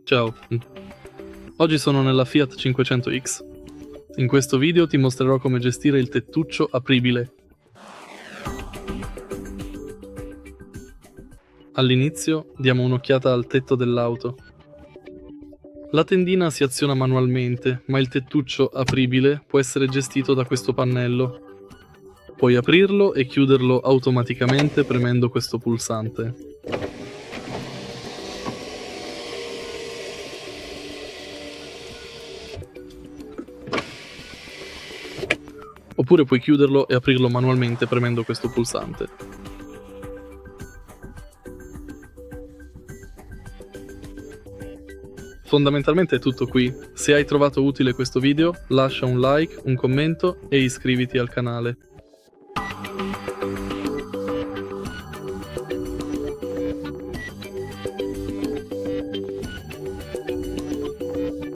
Ciao, oggi sono nella Fiat 500X. In questo video ti mostrerò come gestire il tettuccio apribile. All'inizio diamo un'occhiata al tetto dell'auto. La tendina si aziona manualmente, ma il tettuccio apribile può essere gestito da questo pannello. Puoi aprirlo e chiuderlo automaticamente premendo questo pulsante. Oppure puoi chiuderlo e aprirlo manualmente premendo questo pulsante. Fondamentalmente è tutto qui. Se hai trovato utile questo video, lascia un like, un commento e iscriviti al canale.